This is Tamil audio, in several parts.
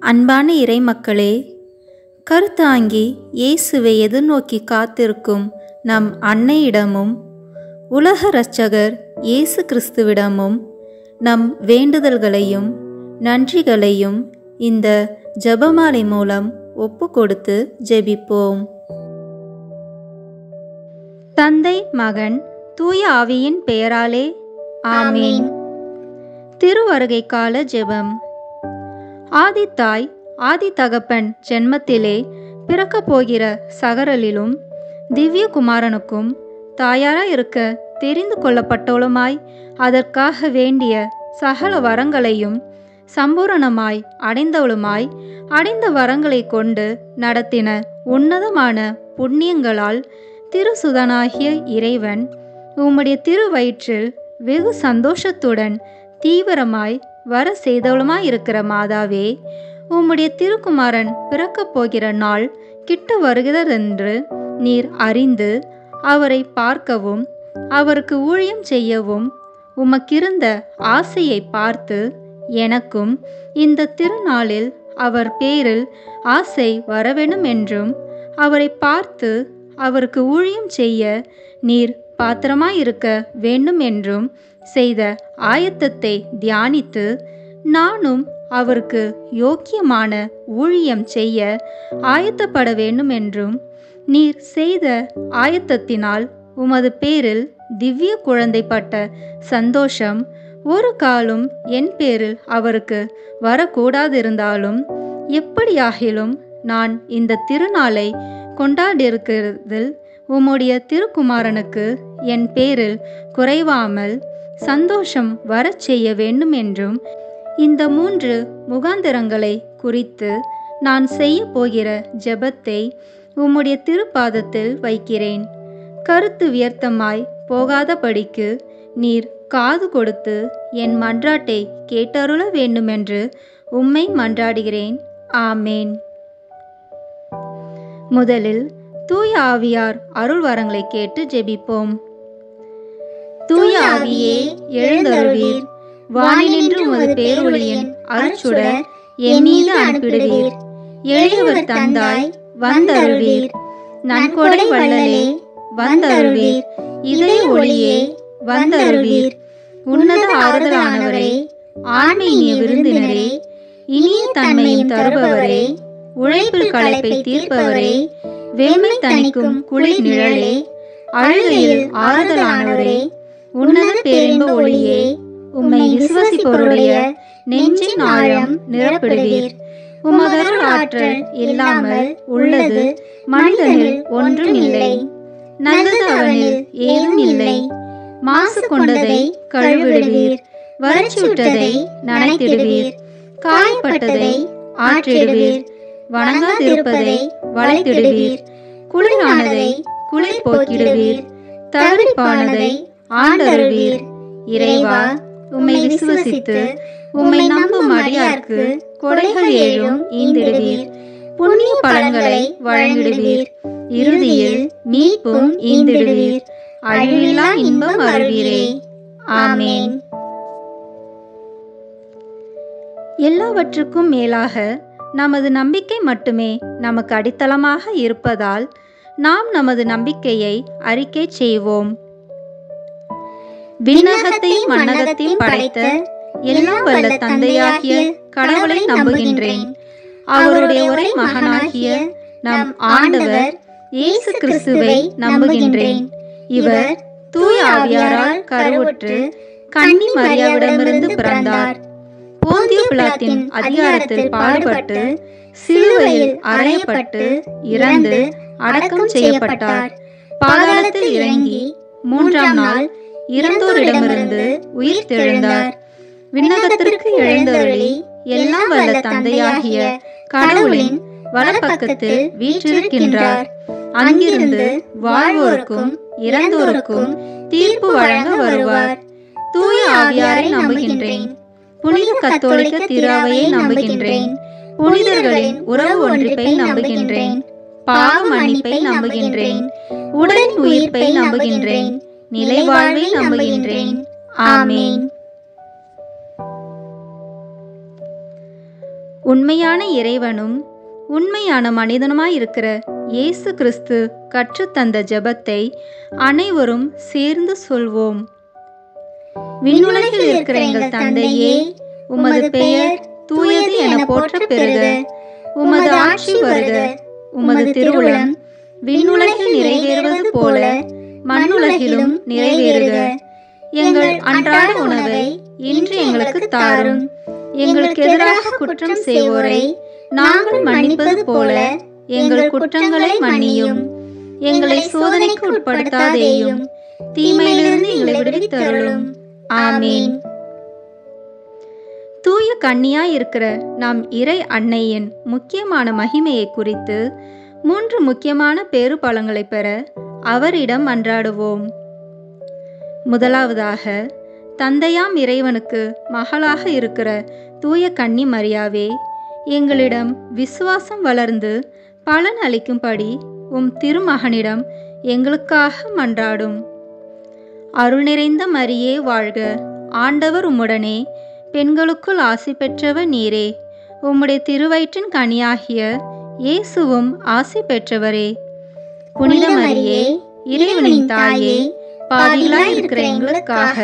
அன்பான இறைமக்களே, கருத்தாங்கி இயேசுவை எதிர்நோக்கி காத்திருக்கும் நம் அன்னையிடமும் உலக இரட்சகர் இயேசு கிறிஸ்துவிடமும் நம் வேண்டுதல்களையும் நன்றிகளையும் இந்த ஜெபமாலை மூலம் ஒப்பு கொடுத்து ஜெபிப்போம். தந்தை, மகன், தூய ஆவியின் பெயராலே ஆமீன். திருவருகை கால ஜெபம். ஆதி தாய் ஆதி தகப்பன் ஜென்மத்திலே பிறக்கப் போகிற சகரலிலும் திவ்ய குமாரனுக்கும் தாயாராய் இருக்க தெரிந்து கொள்ளப்பட்டவளுமாய் அதற்காக வேண்டிய சகல வரங்களையும் சம்பூரணமாய் அடைந்தவளுமாய் அடைந்த வரங்களை கொண்டு நடத்தின உன்னதமான புண்ணியங்களால் திருசுதனாகிய இறைவன் உம்முடைய திருவயிற்றில் வெகு சந்தோஷத்துடன் தீவிரமாய் வர செய்தவளுமாயிருக்கிற மாதாவே, உம்முடைய திருக்குமாரன் பிறக்கப் போகிற நாள் கிட்ட வருகிறதென்று நீர் அறிந்து அவரை பார்க்கவும் அவருக்கு ஊழியம் செய்யவும் உமக்கிருந்த ஆசையை பார்த்து எனக்கும் இந்த திருநாளில் அவர் பேரில் ஆசை வரவேணும் என்றும் அவரை பார்த்து அவருக்கு ஊழியம் செய்ய நீர் பாத்திரமாயிருக்க வேண்டும் என்றும் செய்த ஆயத்தத்தை தியானித்து நானும் அவருக்கு யோக்கியமான ஊழியம் செய்ய ஆயத்தப்பட வேண்டும் என்றும் நீர் செய்த ஆயத்தத்தினால் உமது பேரில் திவ்ய குழந்தைப்பட்ட சந்தோஷம் ஒரு காலும் என் பேரில் அவருக்கு வரக்கூடாதிருந்தாலும் எப்படியாகிலும் நான் இந்த திருநாளை கொண்டாடியிருக்கிறதில் உம்முடைய திருக்குமாரனுக்கு என் பேரில் குறைவாமல் சந்தோஷம் வரச் செய்ய வேண்டும் என்றும் இந்த 3 முகாந்திரங்களை குறித்து நான் செய்ய போகிற ஜெபத்தை உம்முடைய திருப்பாதத்தில் வைக்கிறேன். கருத்து வியர்த்தமாய் போகாதபடிக்கு நீர் காது கொடுத்து என் மன்றாட்டை கேட்டருள வேண்டுமென்று உம்மை மன்றாடுகிறேன். ஆமேன். முதலில் தூய ஆவியார் அருள் வரங்களை கேட்டு ஜெபிப்போம். தூய ஆவியே எழுந்தருளீர், வானினின்று உமது பேரொளியின் அருட்சுடர் என் மீது அனுப்பிடுவீர். எளியவர் தந்தாய் வந்தருள்வீர், நன்கொடை வள்ளலே வந்தருள்வீர், இதய ஒளியே வந்தருள்வீர். உன்னத ஆறுதலானவரே, ஆன்மீக விருந்தினரே, இனிய தன்மையும் தருபவரே, உழைப்பில் களைப்பை தீர்ப்பவரே, வெண்மை தணிக்கும் குளிர் நிழலே, அழுகையில் ஆறுதலானவரே, உன்னத பேரின்ப ஒளியே, உம்மை விசுவாசிப்பவருடைய நெஞ்சின் ஆழம் நிரப்பிடுவீர். உமதருள் ஆற்றல் இல்லாமல் உள்ளது மனிதனில் ஒன்றும் இல்லை, நல்லது அவனில் ஏதும் இல்லை. மாசு கொண்டதை கழுவிடுவீர், வறட்சியுற்றதை நனைத்திடுவீர், காயப்பட்டதை ஆற்றிடுவீர், வணங்காதிருப்பதை வளைத்திடுவீர், குளிரானதை குளிர் போக்கிடுவீர், தவிர்ப்பானதை ஆண்டருள்வீர். இறைவா, உம்மை விசுவசித்து உம்மை நம்பும் அடியார்க்கு கொடைகள் ஏழும் ஈந்திடுவீர், புண்ணிய பலன்களை வழங்கிடுவீர், இறுதியில் மீட்பும் ஈந்திடுவீர், அழிவில்லா இன்பம் அருள்வீரே. ஆமேன். எல்லாவற்றுக்கும் மேலாக நமது நம்பிக்கை மட்டுமே நமக்கு அடித்தளமாக இருப்பதால் நாம் நமது நம்பிக்கையை அறிக்கை செய்வோம். விண்ணகத்தையும் மண்ணகத்தையும் படைத்த எல்லாம் வல்ல தந்தையாகிய கடவுளை நம்புகின்றேன். அவருடைய ஒரே மகனாகிய நம் ஆண்டவர் இயேசு கிறிஸ்துவை நம்புகின்றேன். இவர் தூய ஆவியாரால் கருவுற்று கன்னி மரியாவிடமிருந்து பிறந்தார். போந்திய பிலாத்தின் அதிகாரத்தில் பாடுபட்டு சிலுவையில் அறையப்பட்டு இறந்து அடக்கம் செய்யப்பட்டார். பாதாளத்தில் இறங்கி 3ஆம் நாள் இறந்தோரிடமிருந்து உயிர் தெழுந்தார். விண்ணகத்திற்கு எழுந்தருளி எல்லாம் வல்ல தந்தையாகிய கடவுளின் வலப்பக்கத்தில் வீற்றிருக்கின்றார். அங்கிருந்து வாழ்வோருக்கும் இறந்தோருக்கும் தீர்ப்பு வழங்க வருவார். தூய ஆவியாரை நம்புகின்றேன். புனித கத்தோலிக்க திராவையை நம்புகின்றேன். புனிதர்களின் உறவு ஒன்றிப்பை நம்புகின்றேன். பாவ மன்னிப்பை நம்புகின்றேன். உடலின் உயிர்ப்பை நம்புகின்றேன். நிலைவாழ்வை நம்புகின்றேன். ஆமேன். உண்மையான இறைவனும் உண்மையான மனிதனுமாயிருக்கிற இயேசு கிறிஸ்து கற்றுத்தந்த ஜெபத்தை அனைவரும் சேர்ந்து சொல்வோம். விண்ணுலகில் இருக்கிற எங்கள் தந்தையே, உமது பெயர் தூயது என போற்றப் பெறுக. உமது ஆட்சி வருக. உமது திருவுளம் விண்ணுலகில் நிறைவேறுவது போல மண்ணுலகிலும் நிறைவேறுக. எங்கள் அன்றாட உணவை இன்று எங்களுக்கு தாரும். எங்களுக்கு எதிராக குற்றம் செய்வோரை நாங்கள் மன்னிப்பது போல எங்கள் குற்றங்களை மன்னியும். எங்களை சோதனைக்கு உட்படுத்தாதேயும், தீமையிலிருந்து எங்களை விடுவித்தருளும். ஆமீன். தூய கன்னியாய் இருக்கிற நம் இறை அன்னையின் முக்கியமான மகிமையை குறித்து 3 முக்கியமான பேறு பலன்களை பெற அவரிடம் மன்றாடுவோம். முதலாவதாக, தந்தையாம் இறைவனுக்கு மகளாக இருக்கிற தூய கன்னி மரியாவே, எங்களிடம் விசுவாசம் வளர்ந்து பலன் அளிக்கும்படி உம் திருமகனிடம் எங்களுக்காக மன்றாடும். அருள் நிறைந்த மரியே வாழ்க. ஆண்டவர் உம்முடனே, பெண்களுக்குள் ஆசி பெற்றவர் நீரே. உம்முடைய திருவயிற்றின் கனியாகிய இயேசுவும் ஆசி பெற்றவரே. புனித மரியே, இறைவனின் தாயே, பாவிகளாய் இருக்கிற எங்களுக்காக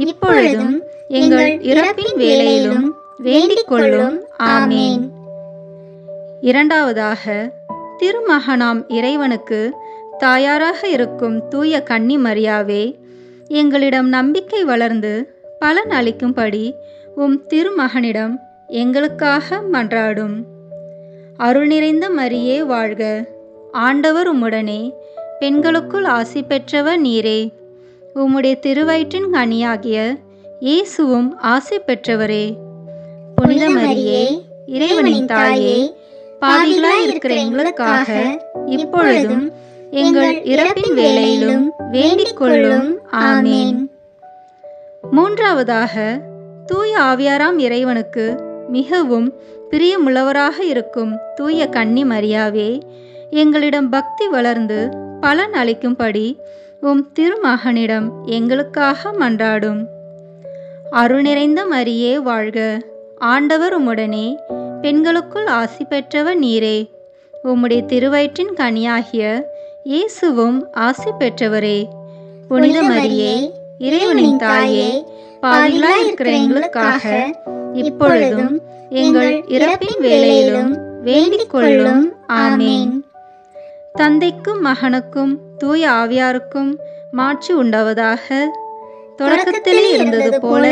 இப்பொழுதும் எங்கள் இறப்பின் வேளையிலும் வேண்டிக் கொள்ளும். ஆமீன். இரண்டாவதாக, திருமகனாம் இறைவனுக்கு தாயாராக இருக்கும் தூய கன்னி மரியாவே, எங்களிடம் நம்பிக்கை வளர்ந்து பலன் அளிக்கும்படி உம் திருமகனிடம் எங்களுக்காக மன்றாடும். அருள் நிறைந்த மரியே வாழ்க. ஆண்டவர் உம்முடனே, பெண்களுக்குள் ஆசி பெற்றவர் நீரே. உம்முடைய திருவயிற்றின் கனியாகிய இயேசுவும் ஆசி பெற்றவரே. புனித மரியே, இறைவனின் தாயே, பாவிகளாய் இருக்கிற எங்களுக்காக இப்பொழுதும் எங்கள் இறப்பின் வேளையிலும் வேண்டிக் கொள்ளும். ஆமீன். மூன்றாவதாக, தூய ஆவியாராம் இறைவனுக்கு மிகவும் பிரியமுள்ளவராக இருக்கும் தூய கன்னி மரியாவே, எங்களிடம் பக்தி வளர்ந்து பலன் அளிக்கும்படி உம் திருமகனிடம் எங்களுக்காக மன்றாடும். அருள் நிறைந்த மரியே வாழ்க. ஆண்டவர் உம்முடனே, பெண்களுக்குள் ஆசி பெற்றவர் நீரே. உம்முடைய திருவயிற்றின் கனியாகிய இயேசுவும் ஆசி பெற்றவரே. புனித மரியே, இறைவனின் தாயே, பாவிகளாய் இருக்கிற எங்களுக்காக இப்பொழுதும் எங்கள் இறப்பின் வேளையிலும் வேண்டிக் கொள்ளும். ஆமீன். தந்தைக்கும் மகனுக்கும் தூய ஆவியாருக்கும் மாட்சி உண்டாவதாக. தொடக்கத்திலே இருந்தது போல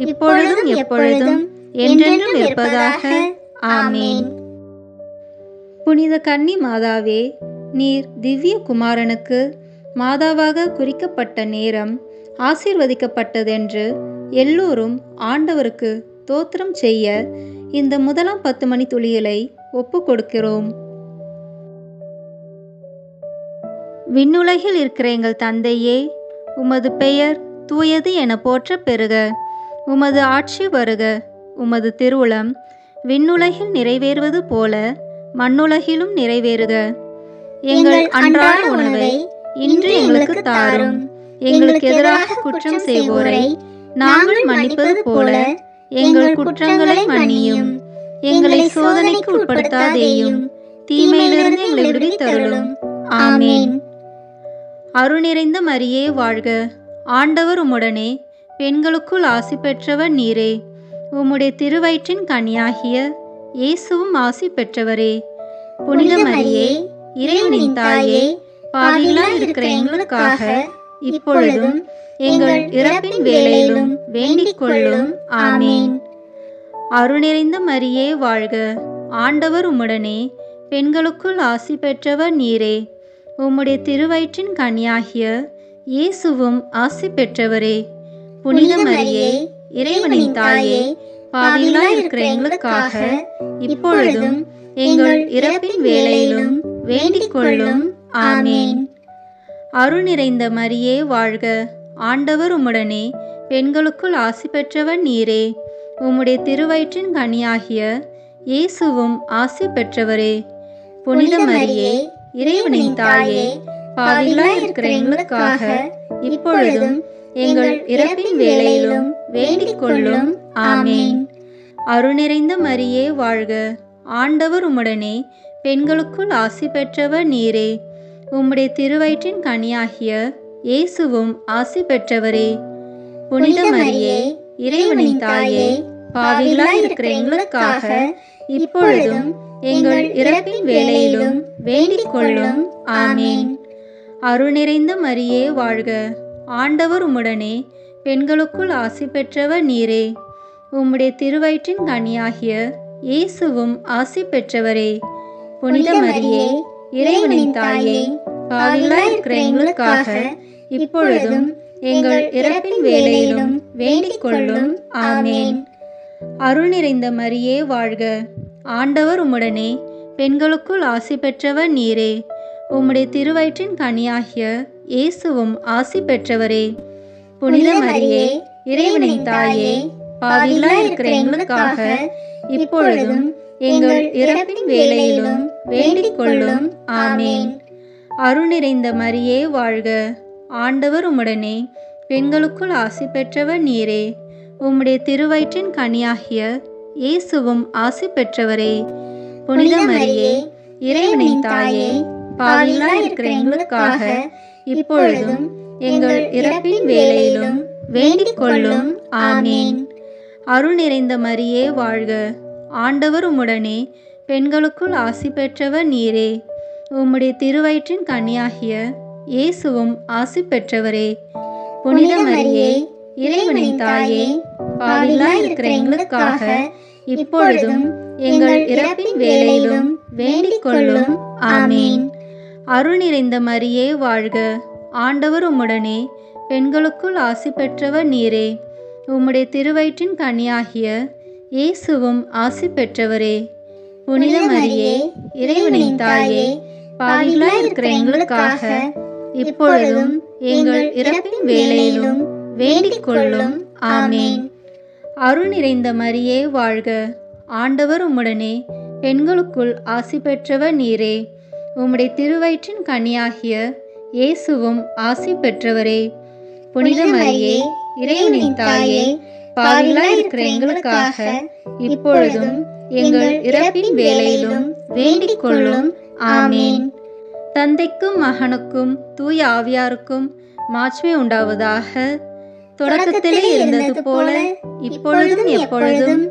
இப்பொழுதும் எப்பொழுதும் என்றென்றும் இருப்பதாக. ஆமீன். புனித கன்னி மாதாவே, நீர் திவ்ய குமாரனுக்கு மாதாவாக குறிக்கப்பட்ட நேரம் ஆசீர்வதிக்கப்பட்டதென்று எல்லோரும் ஆண்டவருக்கு தோத்திரம் செய்ய இந்த முதலாம் 10 மணி துளிகளை ஒப்பு கொடுக்கிறோம். விண்ணுலகில் இருக்கிற எங்கள் தந்தையே, உமது பெயர் தூயது என போற்றப் பெறுக. உமது ஆட்சி வருக. உமது திருவுளம் விண்ணுலகில் நிறைவேறுவது போல மண்ணுலகிலும் நிறைவேறுக. எங்கள் அன்றாட உணவை இன்று எங்களுக்கு தாரும். எங்களுக்கு எதிராக குற்றம் செய்வோரை நாங்கள் மன்னிப்பது போல எங்கள் குற்றங்களை மன்னியும். எங்களை சோதனைக்கு உட்படுத்தாதேயும், தீமையிலிருந்து எங்களை விடுவித்தருளும். ஆமீன். அருள் நிறைந்த மரியே வாழ்க. ஆண்டவர் உம்முடனே, பெண்களுக்குள் ஆசி பெற்றவர் நீரே. உம்முடைய திருவயிற்றின் கனியாகிய இயேசுவும் ஆசி பெற்றவரே. புனித மரியே, இறைவனின் தாயே, பாவிகளாய் இருக்கிற எங்களுக்காக இப்பொழுதும் எங்கள் இறப்பின் வேளையிலும் வேண்டிக் கொள்ளும். ஆமீன். அருள் நிறைந்த மரியே வாழ்க. ஆண்டவர் உம்முடனே, பெண்களுக்குள் ஆசி பெற்றவர் நீரே. உம்முடைய திருவயிற்றின் கனியாகிய இயேசுவும் ஆசி பெற்றவரே. புனித மரியே, இறைவனின் தாயே, பாவிகளாய் இருக்கிற எங்களுக்காக இப்பொழுதும் எங்கள் இறப்பின் வேளையிலும் வேண்டிக் கொள்ளும். ஆமீன். அருள் நிறைந்த மரியே வாழ்க. ஆண்டவர் உம்முடனே, பெண்களுக்குள் ஆசி பெற்றவர் நீரே. உம்முடைய திருவயிற்றின் கனியாகிய இயேசுவும் ஆசி பெற்றவரே. புனித மரியே, இறைவனின் தாயே, பாவிகளாய் இருக்கிற எங்களுக்காக இப்பொழுதும் எங்கள் இறப்பின் வேளையிலும் வேண்டிக் கொள்ளும். ஆமீன். அருள் நிறைந்த மரியே வாழ்க. ஆண்டவர் உம்முடனே, பெண்களுக்குள் ஆசி பெற்றவர் நீரே. உம்முடைய திருவயிற்றின் கனியாகிய இயேசுவும் ஆசி பெற்றவரே. புனித மரியே, இறைவனின் தாயே, பாவிகளாய் இருக்கிற எங்களுக்காக இப்பொழுதும் எங்கள் இறப்பின் வேளையிலும் வேண்டிக் கொள்ளும். ஆமேன். அருள் நிறைந்த மரியே வாழ்க. ஆண்டவர் உம்முடனே, பெண்களுக்குள் ஆசி பெற்றவர் நீரே. உம்முடைய திருவயிற்றின் கனியாகிய இயேசுவும் ஆசி பெற்றவரே. புனித மரியே, இறைவனின் தாயே, பாவிகளாய் இருக்கிற எங்களுக்காக இப்பொழுதும் எங்கள் இறப்பின் வேளையிலும் வேண்டிக் கொள்ளும். ஆமேன். அருள் நிறைந்த மரியே வாழ்க. ஆண்டவர் உம்முடனே, பெண்களுக்குள் ஆசி பெற்றவர் நீரே. உம்முடைய திருவயிற்றின் கனியாகிய இயேசுவும் ஆசி பெற்றவரே. புனித மரியே, இறைவனின் தாயே, பாவிகளாய் இருக்கிற எங்களுக்காக இப்பொழுதும் எங்கள் இறப்பின் வேளையிலும் வேண்டிக் கொள்ளும். ஆமேன். அருள் நிறைந்த மரியே வாழ்க. ஆண்டவர் உம்முடனே, பெண்களுக்குள் ஆசி பெற்றவர் நீரே. உம்முடைய திருவயிற்றின் கனியாகிய இயேசுவும் ஆசி பெற்றவரே. புனித மரியே, இறைவனின் தாயே, பாவிகளாய் இருக்கிற எங்களுக்காக இப்பொழுதும் எங்கள் இறப்பின் வேளையிலும் வேண்டிக் கொள்ளும். ஆமேன். அருள் நிறைந்த மரியே வாழ்க. ஆண்டவர் உம்முடனே, பெண்களுக்குள் ஆசி பெற்றவர் நீரே. உம்முடைய திருவயிற்றின் கனியாகிய இயேசுவும் ஆசி பெற்றவரே. புனித மரியே, இறைவனின் தாயே, பாவிகளாய் இருக்கிற எங்களுக்காக இப்பொழுதும் எங்கள் இறப்பின் வேளையிலும் வேண்டிக் கொள்ளும். ஆமேன். அருள் நிறைந்த மரியே வாழ்க. ஆண்டவர் உம்முடனே, பெண்களுக்குள் ஆசி பெற்றவர் நீரே. உம்முடைய திருவயிற்றின் கனியாகிய இயேசுவும் ஆசி பெற்றவரே. புனித மரியே, இறைவனின் தாயே, பாவிகளாய் இருக்கிற எங்களுக்காக இப்பொழுதும் எங்கள் இறப்பின் வேளையிலும் வேண்டிக் கொள்ளும். ஆமேன். அருள் நிறைந்த மரியே வாழ்க. ஆண்டவர் உம்முடனே, பெண்களுக்குள் ஆசி பெற்றவர் நீரே. உம்முடைய திருவயிற்றின் கனியாகிய இயேசுவும் ஆசி பெற்றவரே. புனித மரியே, இறைவனின் தாயே, பாவிகளாய் இருக்கிற எங்களுக்காக இப்பொழுதும் எங்கள் இறப்பின் வேளையிலும் வேண்டிக் கொள்ளும். ஆமேன். தந்தைக்கும் மகனுக்கும் தூய ஆவியாருக்கும் மாட்சிமை உண்டாவதாக. தொடக்கத்திலே இருந்தது போல இப்பொழுதும் எப்பொழுதும்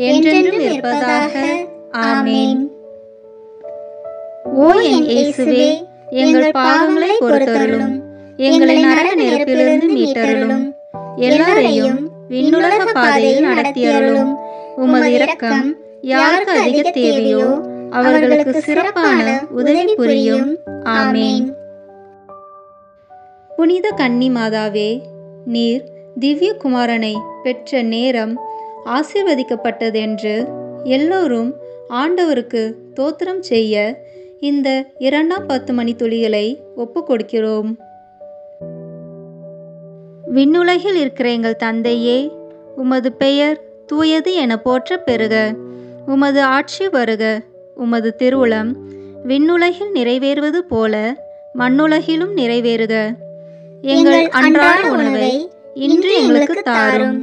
என்றென்றும் இருப்பதாக. ஆமேன். ஓ என் இயேசுவே, எங்கள் பாவங்களை பொறுத்தருளும். எங்களை நரக நெருப்பிலிருந்து மீட்டருளும். எல்லாரையும் விண்ணுலக பாதையில் நடத்தியருளும். உமது இரக்கம் யாருக்கு அதிக தேவையோ அவர்களுக்கு சிறப்பான உதவி புரியும். ஆமேன். புனித கன்னி மாதாவே, நீர் திவ்ய குமாரனை பெற்ற நேரம் ஆசீர்வதிக்கப்பட்டதென்று எல்லோரும் ஆண்டவருக்கு தோத்திரம் செய்ய இந்த 2ஆம் 10 மணித்துளிகளை ஒப்பு கொடுக்கிறோம். விண்ணுலகில் இருக்கிற எங்கள் தந்தையே, உமது பெயர் தூயது என போற்ற பெறுக. உமது ஆட்சி வருக. உமது திருவுளம் விண்ணுலகில் நிறைவேறுவது போல மண்ணுலகிலும் நிறைவேறுக. எங்கள் அன்றாட உணவை இன்று எங்களுக்கு தாரும்.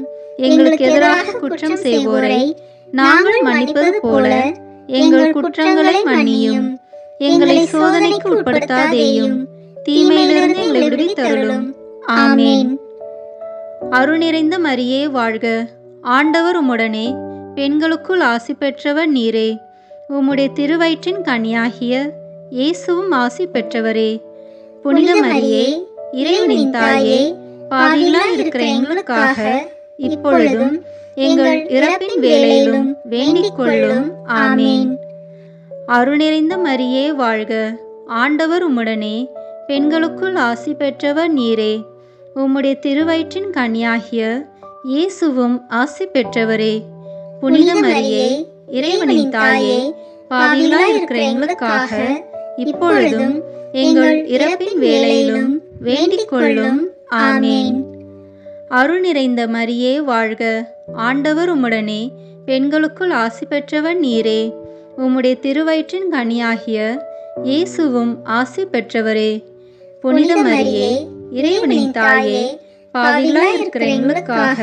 எங்களுக்கு எதிராக குற்றம் செய்வோரை நாங்கள் மன்னிப்பது போல எங்கள் குற்றங்களை மன்னியும். எங்களை சோதனைக்கு உட்படுத்தாதேயும், தீமையிலிருந்து எங்களை விடுவித்தருளும். ஆமேன். அருள் நிறைந்த மரியே வாழ்க. ஆண்டவர் உம்முடனே, பெண்களுக்குள் ஆசி பெற்றவர் நீரே. உம்முடைய திருவயிற்றின் கனியாகிய இயேசுவும் ஆசி பெற்றவரே. புனித மரியே, இறைவனின் தாயே, பாவிகளாய் இருக்கிற எங்களுக்காக இப்பொழுதும் எங்கள் இறப்பின் வேளையிலும் வேண்டிக் கொள்ளும். ஆமேன். அருள் நிறைந்த மரியே வாழ்க. ஆண்டவர் உம்முடனே, பெண்களுக்குள் ஆசி பெற்றவர் நீரே. உம்முடைய திருவயிற்றின் கனியாகிய இயேசுவும் ஆசி பெற்றவரே. புனித மரியே, இறைவனின் தாயே, பாவிகளாய் இருக்கிற எங்களுக்காக இப்பொழுதும் எங்கள் இறப்பின் வேளையிலும் வேண்டிக் கொள்ளும். ஆமேன். அருள் நிறைந்த மரியே வாழ்க. ஆண்டவர் உம்முடனே, பெண்களுக்குள் ஆசி பெற்றவர் நீரே. உம்முடைய திருவயிற்றின் கனியாகிய இயேசுவும் ஆசி பெற்றவரே. புனித மரியே, இறைவனின் தாயே, பாவிகளாய் இருக்கிற எங்களுக்காக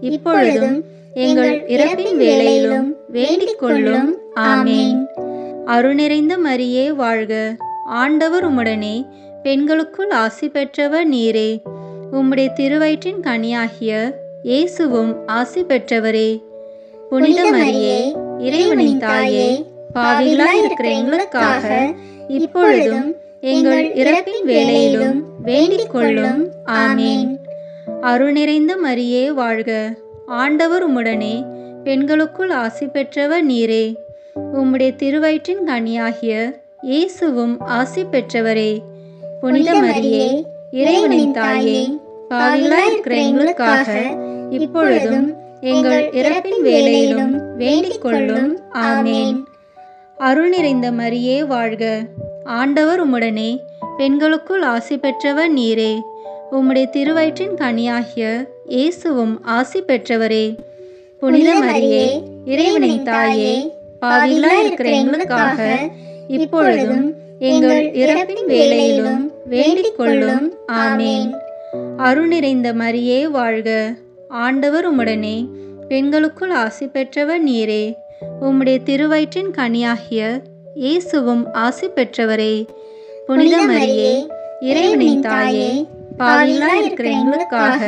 இப்பொழுதும் எங்கள் இறப்பின் வேளையிலும் வேண்டிக் கொள்ளும். ஆமேன். அருள் நிறைந்த மரியே வாழ்க, ஆண்டவர் உம்முடனே, பெண்களுக்குள் ஆசி பெற்றவர் நீரே. உம்முடைய திருவயிற்றின் கனியாகிய இயேசுவும் ஆசி பெற்றவரே. புனித மரியே, இறைவனின் தாயே, பாவிகளாய் இருக்கிற எங்களுக்காக இப்பொழுதும் எங்கள் இறப்பின் வேளையிலும் வேண்டிக் கொள்ளும். ஆமேன். அருள் நிறைந்த மரியே வாழ்க, ஆண்டவர் உம்முடனே, பெண்களுக்குள் ஆசி பெற்றவர் நீரே. உம்முடைய திருவயிற்றின் கனியாகிய இயேசுவும் ஆசி பெற்றவரே. புனித மரியே, இறைவனின் தாயே, பாவிகளாய் இருக்கிற எங்களுக்காக இப்பொழுதும் எங்கள் இறப்பின் வேளையிலும் வேண்டிக் கொள்ளும். ஆமேன். அருள் நிறைந்த மரியே வாழ்க, ஆண்டவர் உம்முடனே, பெண்களுக்குள் ஆசி பெற்றவர் நீரே. உம்முடைய திருவயிற்றின் கனியாகிய இயேசுவும் ஆசி பெற்றவரே. புனித மரியே, இறைவனின் தாயே, பாவிகளாய் இருக்கிற எங்களுக்காக இப்பொழுதும் எங்கள் இறப்பின் வேளையிலும் வேண்டிக் கொள்ளும். ஆமேன். அருள் நிறைந்த மரியே வாழ்க, ஆண்டவர் உம்முடனே, பெண்களுக்குள் ஆசி பெற்றவர் நீரே. உம்முடைய திருவயிற்றின் கனியாகிய இயேசுவும் ஆசி பெற்றவரே. புனித மரியே, இறைவனின் தாயே, பாவிகளாய் இருக்கிற எங்களுக்காக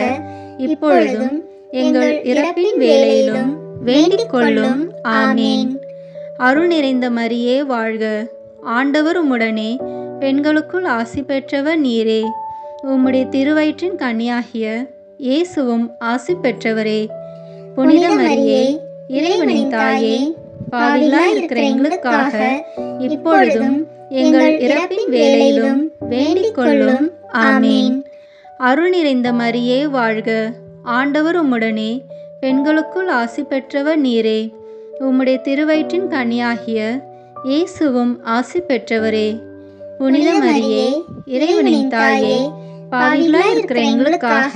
இப்பொழுதும் எங்கள் இறப்பின் வேளையிலும் வேண்டிக் கொள்ளும். ஆமேன். அருள் நிறைந்த மரியே வாழ்க, ஆண்டவர் உம்முடனே, பெண்களுக்குள் ஆசி பெற்றவர் நீரே. உம்முடைய திருவயிற்றின் கனியாகிய இயேசுவும் ஆசி பெற்றவரே. புனித மரியே, இறைவனின் தாயே, பாவிகளாய் இருக்கிற எங்களுக்காக இப்பொழுதும் எங்கள் இறப்பின் வேளையிலும் வேண்டிக் கொள்ளும். ஆமேன். அருள் நிறைந்த மரியே வாழ்க, ஆண்டவர் உம்முடனே, பெண்களுக்குள் ஆசி பெற்றவர் நீரே. உம்முடைய திருவயிற்றின் கனியாகிய இயேசுவும் ஆசி பெற்றவரே. புனித மரியே, இறைவனின் தாயே, பாவிகளாய் இருக்கிற எங்களுக்காக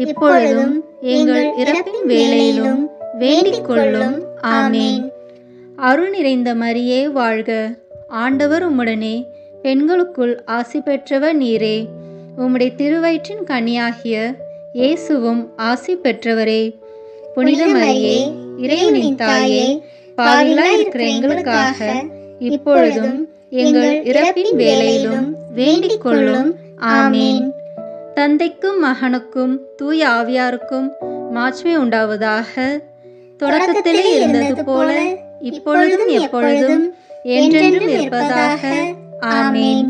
இப்பொழுதும் எங்கள் இறப்பின் வேளையிலும் வேண்டிக் கொள்ளும். ஆமேன். அருள் நிறைந்த மரியே வாழ்க, ஆண்டவர் உம்முடனே, பெண்களுக்குள் ஆசி பெற்றவர் நீரே. உம்முடைய திருவயிற்றின் கனியாகிய இயேசுவும் ஆசி பெற்றவரே. புனித மரியே, இறைவனின் தாயே, பாவிகளாய் இருக்கிற எங்களுக்காக இப்பொழுதும் எங்கள் இறப்பின் வேளையிலும் வேண்டிக் கொள்ளும். ஆமேன். தந்தைக்கும் மகனுக்கும் தூய ஆவியாருக்கும் மாட்சிமை உண்டாவதாக. தொடக்கத்திலே இருந்தது போல இப்பொழுதும் எப்பொழுதும் என்றென்றும் இருப்பதாக. ஆமேன்.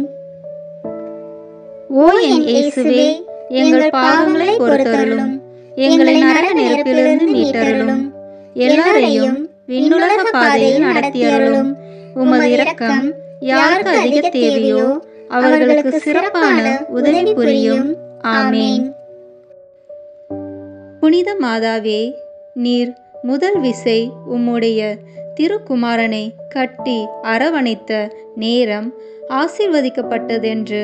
ஓ என் இயேசுவே, எங்கள் பாவங்களை பொறுத்தருளும், எங்களை நரக நெருப்பிலிருந்து மீட்டருளும், எல்லாரையும் விண்ணுலக பாதையில் நடத்தியருளும். உமது இரக்கம் யாருக்கு அதிக தேவையோ அவர்களுக்கு சிறப்பான உதவி புரியும். ஆமேன். புனித மாதாவே, நீர் முதல் விசை உம்முடைய திருக்குமாரனை கட்டி அரவணைத்த நேரம் ஆசீர்வதிக்கப்பட்டதென்று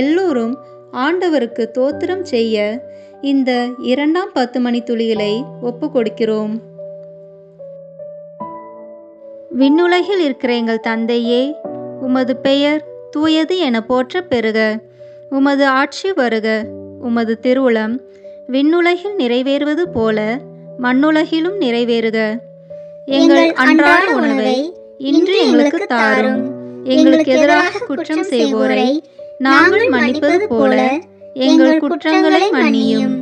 எல்லோரும் ஆண்டவருக்கு தோத்திரம் செய்ய இந்த இரண்டாம் 10 மணித்துளிகளை ஒப்பு கொடுக்கிறோம். விண்ணுலகில் இருக்கிற எங்கள் தந்தையே, உமது பெயர் தூயது என போற்ற பெறுக. உமது ஆட்சி வருக. உமது திருவுளம் விண்ணுலகில் நிறைவேறுவது போல மண்ணுலகிலும் நிறைவேறுக. எங்கள் அன்றாட உணவை இன்று எங்களுக்கு தாரும். எங்களுக்கு எதிராக குற்றம் செய்வோரை நாங்கள் மன்னிப்பது போல எங்கள் குற்றங்களை மன்னியும்.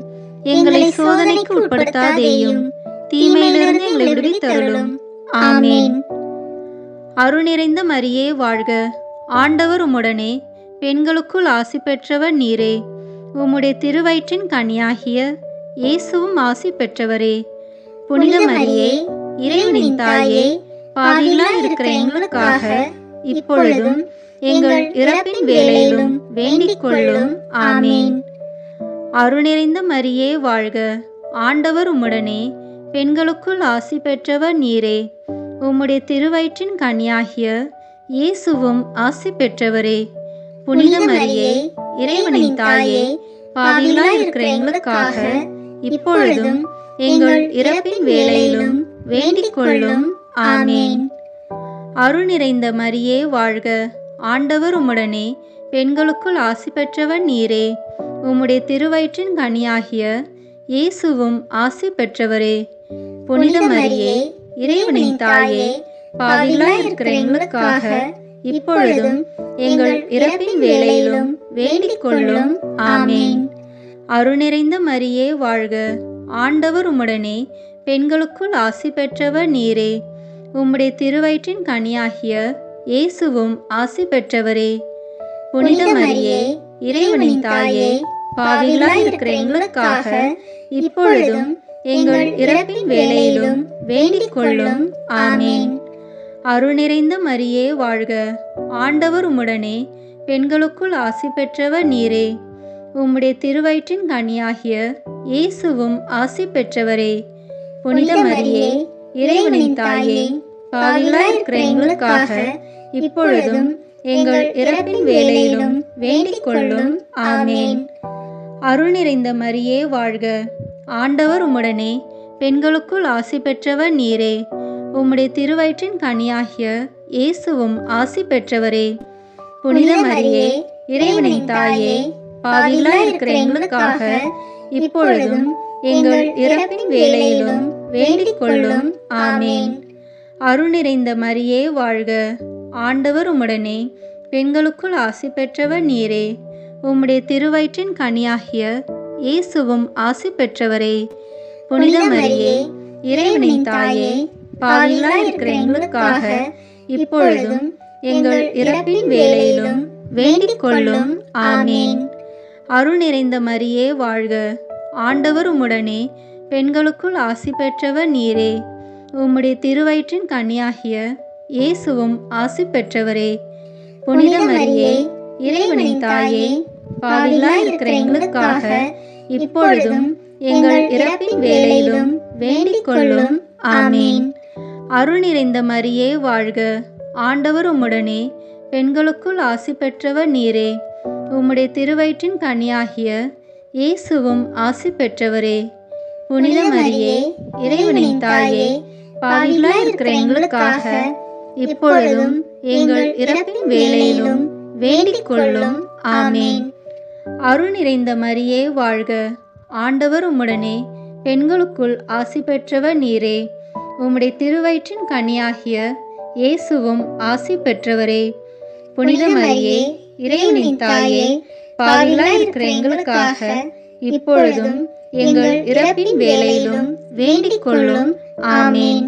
எங்களை சோதனைக்கு உட்படுத்தாதேயும், தீமையிலிருந்து எங்களை விடுவித்தருளும். ஆமேன். அருள் நிறைந்த மரியே வாழ்க, ஆண்டவர் உம்முடனே, பெண்களுக்குள் ஆசி பெற்றவர் நீரே. உம்முடைய திருவயிற்றின் கனியாகிய இயேசுவும் ஆசி பெற்றவரே. புனித மரியே, இறைவனின் தாயே, பாவிகளாய் இருக்கிற எங்களுக்காக இப்பொழுதும் எங்கள் இறப்பின் வேளையிலும் வேண்டிக் கொள்ளும். ஆமேன். அருள் நிறைந்த மரியே வாழ்க, ஆண்டவர் உம்முடனே, பெண்களுக்குள் ஆசி பெற்றவர் நீரே. உம்முடைய திருவயிற்றின் கனியாகிய இயேசுவும் ஆசி பெற்றவரே. புனித மரியே, இறைவனின் தாயே, பாவிகளாய் இருக்கிற எங்களுக்காக இப்பொழுதும் எங்கள் இறப்பின் வேளையிலும் வேண்டிக் கொள்ளும். ஆமேன். அருள் நிறைந்த மரியே வாழ்க, ஆண்டவர் உம்முடனே, பெண்களுக்குள் ஆசி பெற்றவர் நீரே. உம்முடைய திருவயிற்றின் கனியாகிய இயேசுவும் ஆசி பெற்றவரே. புனித மரியே, இறைவனின் தாயே, பாவிகளாய் இருக்கிற எங்களுக்காக இப்பொழுதும் எங்கள் இறப்பின் வேளையிலும் வேண்டிக் கொள்ளும். ஆமேன். அருள் நிறைந்த மரியே வாழ்க. ஆண்டவர் உம்முடனே, பெண்களுக்குள் ஆசி பெற்றவர் நீரே. உம்முடைய திருவயிற்றின் கனியாகிய இயேசுவும் ஆசி பெற்றவரே. புனித மரியே, இறைவனின் தாயே, பாவிகளாய் இருக்கிற எங்களுக்காக இப்பொழுதும் எங்கள் இறப்பின் வேளையிலும் வேண்டிக் கொள்ளும். ஆமேன். அருள் நிறைந்த மரியே வாழ்க. ஆண்டவர் உம்முடனே, பெண்களுக்குள் ஆசி பெற்றவர் நீரே. உம்முடைய திருவயிற்றின் கனியாகிய இயேசுவும் ஆசி பெற்றவரே. புனித மரியே, இறைவனின் தாயே, பாவிகளாய் இருக்கிற எங்களுக்காக இப்பொழுதும் எங்கள் இறப்பின் வேளையிலும் வேண்டிக் கொள்ளும். ஆமேன். அருள் நிறைந்த மரியே வாழ்க. ஆண்டவர் உம்முடனே, பெண்களுக்குள் ஆசி பெற்றவர் நீரே. உம்முடைய திருவயிற்றின் கனியாகிய இயேசுவும் ஆசி பெற்றவரே. புனித மரியே, இறைவனின் தாயே, பாவிகளாய் இருக்கிற எங்களுக்காக இப்பொழுதும் எங்கள் இறப்பின் வேளையிலும் வேண்டிக் கொள்ளும். ஆமேன். அருள் நிறைந்த மரியே வாழ்க. ஆண்டவர் உம்முடனே, பெண்களுக்குள் ஆசி பெற்றவர் நீரே. உம்முடைய திருவயிற்றின் கனியாகிய இயேசுவும் ஆசி பெற்றவரே. புனித மரியே, இறைவனின் தாயே, பாவிகளாய் இருக்கிற எங்களுக்காக இப்பொழுதும் எங்கள் இறப்பின் வேளையிலும் வேண்டிக் கொள்ளும். ஆமேன். அருள் நிறைந்த மரியே வாழ்க. ஆண்டவர் உம்முடனே, பெண்களுக்குள் ஆசி பெற்றவர் நீரே. உம்முடைய திருவயிற்றின் கனியாகிய இயேசுவும் ஆசி பெற்றவரே. புனித மரியே, இறைவனின் தாயே, பாவிகளாய் இருக்கிற எங்களுக்காக இப்பொழுதும் எங்கள் இறப்பின் வேளையிலும் வேண்டிக் கொள்ளும். ஆமேன். அருள் நிறைந்த மரியே வாழ்க. ஆண்டவர் உம்முடனே, பெண்களுக்குள் ஆசி பெற்றவர் நீரே. உம்முடைய திருவயிற்றின் கனியாகிய இயேசுவும் ஆசி பெற்றவரே. புனித மரியே, இறைவனின் தாயே, பாவிகளாய் இருக்கிற எங்களுக்காக இப்பொழுதும் எங்கள் இறப்பின் வேளையிலும் வேண்டிக் கொள்ளும். ஆமேன். அருள் நிறைந்த மரியே வாழ்க. ஆண்டவர் உம்முடனே, பெண்களுக்குள் ஆசி பெற்றவர் நீரே. உம்முடைய திருவயிற்றின் கனியாகிய இயேசுவும் ஆசி பெற்றவரே. புனித மரியே, இறைவனின் தாயே, பாவிகளாய் இருக்கிற எங்களுக்காக இப்பொழுதும் எங்கள் இறப்பின் வேளையிலும் வேண்டிக் கொள்ளும். ஆமேன்.